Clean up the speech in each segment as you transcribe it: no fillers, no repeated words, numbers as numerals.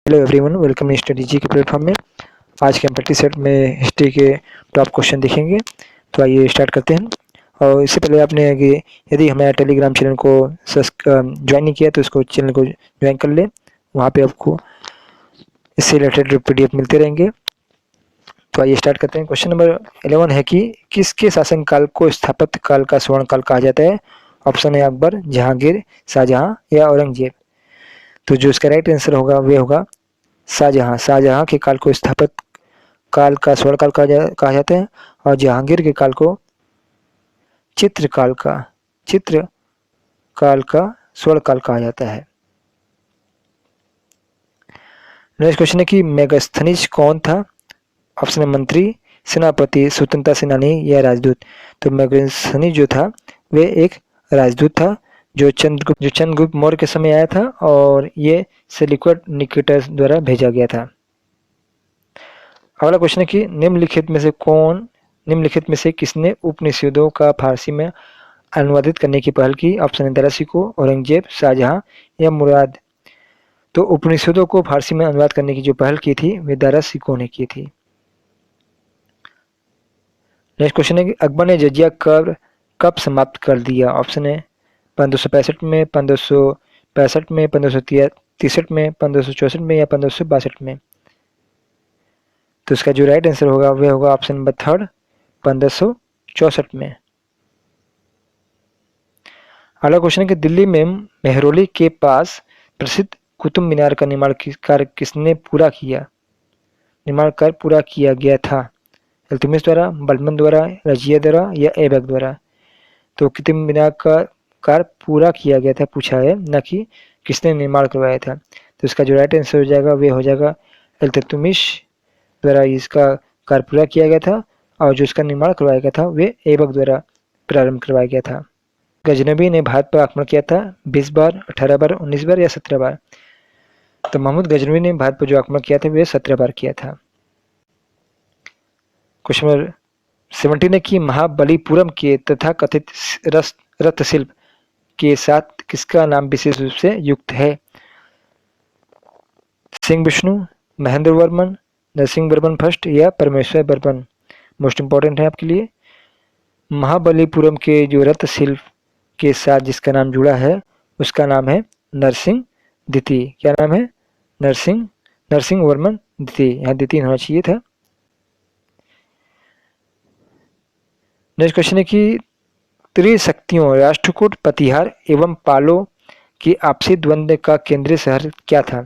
Hello everyone, welcome study जी के platform में। आज के हम प्रैक्टिस सेट में हिस्ट्री के टॉप क्वेश्चन देखेंगे। तो आइए स्टार्ट करते हैं। और इससे पहले आपने यदि हमारे टेलीग्राम चैनल को ज्वाइन नहीं किया तो इसको चैनल को ज्वाइन कर लें। वहाँ पे आपको इससे रिलेटेड PDF मिलते रहेंगे। तो आइए स्टार्ट करते हैं। क्वेश्चन नंबर 11 है कि किसके शासनकाल को स्थापत्य काल का स्वर्ण काल कहा जाता है? ऑप्शन है अकबर, जहांगीर, शाहजहां या औरंगजेब। तो जो इसका राइट आंसर होगा वे होगा शाहजहां। शाहजहां के काल को स्थापत्य काल का स्वर्ण काल कहा जाता है और जहांगीर के काल को चित्र काल का स्वर्ण काल कहा जाता है। नेक्स्ट क्वेश्चन है कि मेगास्थनीज कौन था? ऑप्शन है मंत्री, सेनापति, स्वतंत्रता सेनानी या राजदूत। तो मेगास्थनीज जो था वे एक राजदूत था जो चंद्रगुप्त मौर्य के समय आया था और ये सेल्यूकड निकेटर द्वारा भेजा गया था। अगला क्वेश्चन है कि निम्नलिखित में से किसने उपनिषदों का फारसी में अनुवादित करने की पहल की? ऑप्शन है दरा सिकों, औरंगजेब, शाहजहां या मुराद। तो उपनिषदों को फारसी में अनुवाद करने की जो पहल की थी वे दरा सिकों ने की थी। नेक्स्ट क्वेश्चन है कि अकबर ने जजिया कब समाप्त कर दिया? ऑप्शन है 1565 में, 1565 में, 1563 में, 1564 में या 1562 में। तो इसका जो राइट आंसर होगा वह होगा ऑप्शन नंबर थर्ड, 1564 में। अगला क्वेश्चन है कि दिल्ली में मेहरौली के पास प्रसिद्ध कुतुब मीनार का निर्माण कार्य किसने पूरा किया? निर्माण कार्य पूरा किया गया था इल्तुतमिश द्वारा, बलबन द्वारा, रजिया द्वारा या ऐबक द्वारा। तो कुतुब मीनार का कार्य पूरा किया गया था पूछा है, न कि किसने निर्माण करवाया था। तो इसका जो राइट आंसर हो जाएगा वे हो जाएगा इल्तुतमिश द्वारा इसका कार्य पूरा किया गया था और जो इसका निर्माण करवाया गया था वे ऐबक द्वारा प्रारंभ करवाया गया था। गजनबी ने भारत पर आक्रमण किया था 20 बार, 18 बार, 19 बार या 17 बार। तो महमूद गजनबी ने भारत पर जो आक्रमण किया था वे 17 बार किया था। क्वेश्चन नंबर 17 है कि महाबलीपुरम के तथाकथित रथ शिल्प के साथ किसका नाम विशेष रूप से युक्त है? सिंह विष्णु, महेंद्र वर्मन, नरसिंह वर्मन फर्स्ट या परमेश्वर वर्मन। मोस्ट इंपॉर्टेंट है आपके लिए। महाबलीपुरम के जो रथ शिल्प के साथ जिसका नाम जुड़ा है उसका नाम है नरसिंह द्वितीय। क्या नाम है? नरसिंह वर्मन द्वितीय। यहाँ द्वितीय होना चाहिए था। नेक्स्ट क्वेश्चन है कि त्रिशक्तियों राष्ट्रकूट, प्रतिहार एवं पालो की आपसी द्वंद्व का केंद्रीय शहर क्या था?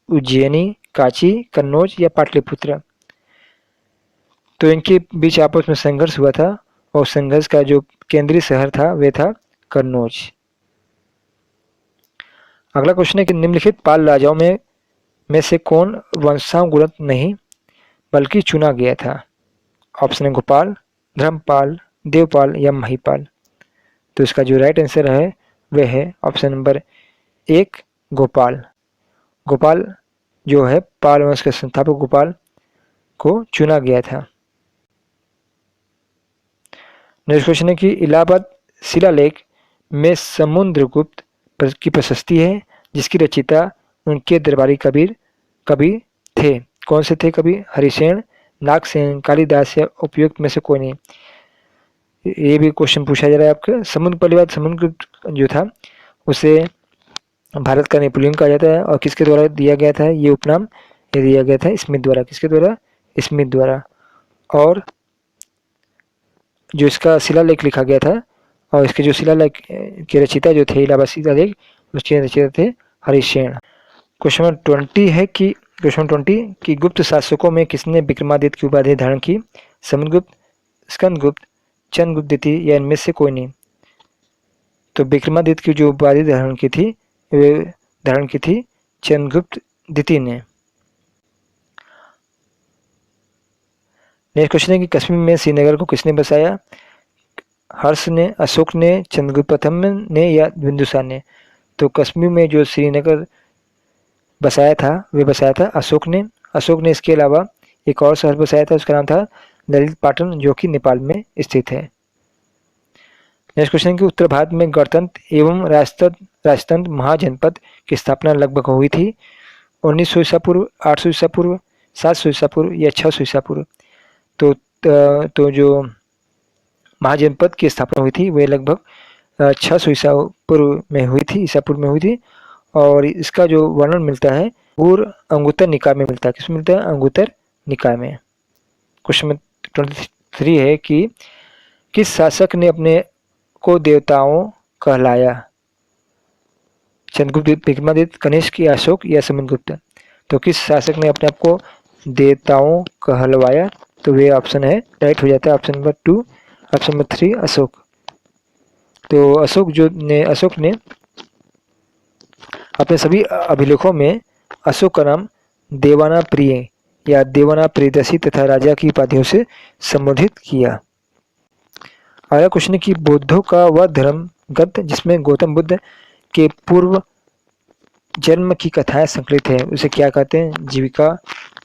उज्जैनी, कांची, कन्नौज या पाटलिपुत्र। तो इनके बीच आपस में संघर्ष हुआ था और संघर्ष का जो केंद्रीय शहर था वे था कन्नौज। अगला क्वेश्चन है कि निम्नलिखित पाल राजाओं में से कौन वंशानुगत नहीं बल्कि चुना गया था? ऑप्शन है गोपाल, धर्मपाल, देवपाल या महिपाल। तो इसका जो राइट आंसर है वह है ऑप्शन नंबर 1 गोपाल। गोपाल जो है पाल वंश के संस्थापक गोपाल को चुना गया था। नेक्स्ट क्वेश्चन है कि इलाहाबाद शिलालेख में समुद्रगुप्त की प्रशस्ति है जिसकी रचयिता उनके दरबारी कवि थे। कौन से थे कवि? हरिसेन, नागसेन, कालिदास या उपयुक्त में से कोई नहीं। ये भी क्वेश्चन पूछा जा रहा है आपका। समुद्रगुप्त जो था उसे भारत का नेपोलियन कहा जाता है और किसके द्वारा दिया गया था ये उपनाम? ये दिया गया था स्मिथ द्वारा। किसके द्वारा? स्मिथ द्वारा। और जो इसका शिलालेख लिखा गया था और इसके जो शिलालेख के रचयिता जो थे इलाहाबाद शिलालेख उसके रचयिता थे हरिसेन। क्वेश्चन 20 है कि गुप्त शासकों में किसने विक्रमादित्य की उपाधि धारण की? समुद्रगुप्त, स्कंदगुप्त, चंद्रगुप्त द्वितीय या इनमें से कोई नहीं। तो विक्रमादित्य की जो उपाधि धारण की थी चंद्रगुप्त द्वितीय ने। नेक्स्ट क्वेश्चन है कि कश्मीर में श्रीनगर को किसने बसाया? हर्ष ने, अशोक ने, चंद्रगुप्त प्रथम ने या बिंदुसार ने। तो कश्मीर में जो श्रीनगर बसाया था अशोक ने। अशोक ने इसके अलावा एक और शहर बसाया था, उसका नाम था ललित पाटन जो कि नेपाल में स्थित है। नेक्स्ट क्वेश्चन कि उत्तर भारत में गणतंत्र एवं राजतंत्र महाजनपद की स्थापना लगभग हुई थी? 1900 ईसा पूर्व, 800 ईसा पूर्व, 700 ईसा पूर्व या 600 ईसा पूर्व। तो जो महाजनपद की स्थापना हुई थी वे लगभग 600 ईसा पूर्व में हुई थी, ईसा पूर्व में हुई थी। और इसका जो वर्णन मिलता है वो अंगुत्तर निकाय में मिलता है। किसमें मिलता है? अंगुत्तर निकाय में। क्वेश्चन नंबर 23 है कि किस शासक ने अपने को देवताओं कहलाया? चंद्रगुप्त, विक्रमादित्य, कनिष्क या अशोक या समुद्रगुप्त। तो किस शासक ने अपने आप को देवताओं कहलवाया? तो वे ऑप्शन है राइट हो जाता है option number 2, option number 3 Ashok. तो अशोक ने अपने सभी अभिलेखों में अशोक का नाम देवाना प्रिय या देवाना प्रियदर्शी तथा राजा की उपाधियों से संबोधित किया। अगला क्वेश्चन है कि बौद्धों का वह धर्म ग्रंथ जिसमें गौतम बुद्ध के पूर्व जन्म की कथाएं संकलित है उसे क्या कहते हैं? जीविका,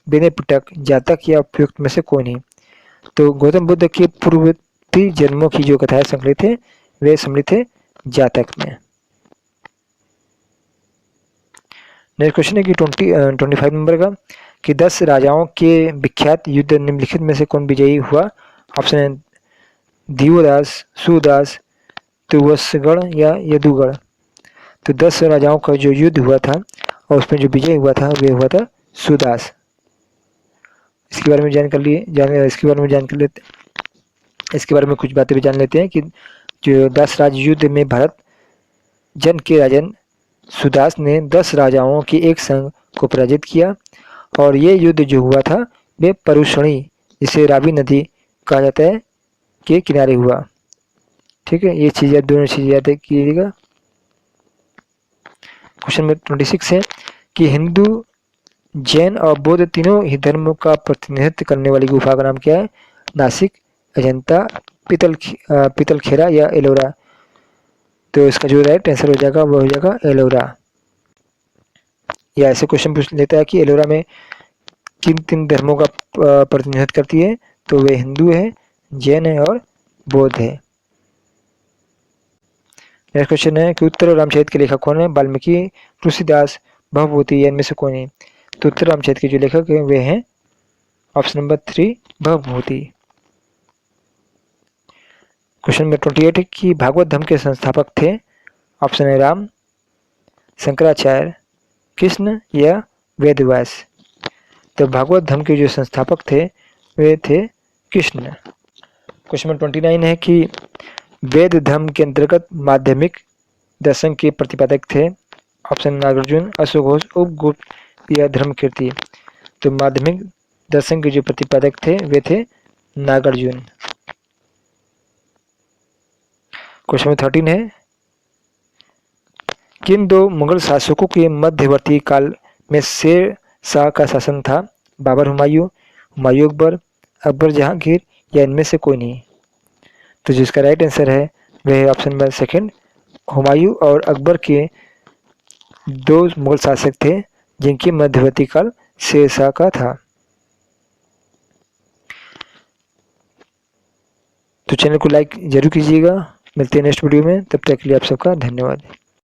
विनय पिटक, जातक या उपयुक्त में से कोई नहीं। तो गौतम बुद्ध के पूर्ववर्ती जन्मों की जो कथाएं संकलित है वे सम्मिलित है जातक में। नेक्स्ट क्वेश्चन है कि 25 नंबर का कि 10 राजाओं के विख्यात युद्ध निम्नलिखित में से कौन विजयी हुआ? ऑप्शन है दिवोदास, सूरदास, तुवस्गढ़ या यदुगढ़। तो 10 राजाओं का जो युद्ध हुआ था और उसमें जो विजय हुआ था वे हुआ था सूरदास। इसके बारे में इसके बारे में कुछ बातें भी जान लेते हैं कि जो 10 राज्य युद्ध में भारत जन के राजन सूरदास ने 10 राजाओं के एक संघ को पराजित किया। और ये युद्ध जो हुआ था वे परुषणी, जिसे रावी नदी कहा जाता है, के किनारे हुआ। ठीक है, ये चीजें दोनों चीजें याद कीजिएगा। क्वेश्चन नंबर 26 है कि हिंदू, जैन और बौद्ध तीनों ही धर्मों का प्रतिनिधित्व करने वाली गुफा का नाम क्या है? नासिक, अजंता, पितलखेरा या एलोरा। तो इसका जो राइट आंसर हो जाएगा वो हो जाएगा एलोरा। या ऐसे क्वेश्चन पूछ लेता है कि एलोरा में किन धर्मों का प्रतिनिधित्व करती है? तो वे हिंदू है, जैन है और बौद्ध है। नेक्स्ट क्वेश्चन है कि उत्तर रामचरित के लेखक कौन है? वाल्मीकि, तुलसीदास, भवभूति या इनमें से कोई नहीं। तो उत्तर रामचरित के जो लेखक है वे हैं option number 3 Bhavabhuti. Question number 28 है कि भागवत धर्म के संस्थापक थे? ऑप्शन है राम, शंकराचार्य, कृष्ण या वेदव्यास। तो भागवत धर्म के जो संस्थापक थे वे थे कृष्ण। क्वेश्चन नंबर 29 है कि वेद धर्म के अंतर्गत माध्यमिक दर्शन के प्रतिपादक थे? ऑप्शन नागार्जुन, अश्वघोष, उपगुप्त या धर्मकीर्ति। तो माध्यमिक दर्शन के जो प्रतिपादक थे वे थे नागार्जुन। क्वेश्चन नंबर 13 है किन 2 मुगल शासकों के मध्यवर्ती काल में शेर शाह का शासन था? बाबर, हुमायूं, हुमायूं अकबर, अकबर जहांगीर या इनमें से कोई नहीं। तो जिसका राइट आंसर है वह है ऑप्शन नंबर 2 हुमायूं और अकबर के 2 मुगल शासक थे जिनकी मध्यवर्ती काल शेर शाह का था। तो चैनल को लाइक जरूर कीजिएगा। मिलते हैं नेक्स्ट वीडियो में, तब तक के लिए आप सबका धन्यवाद।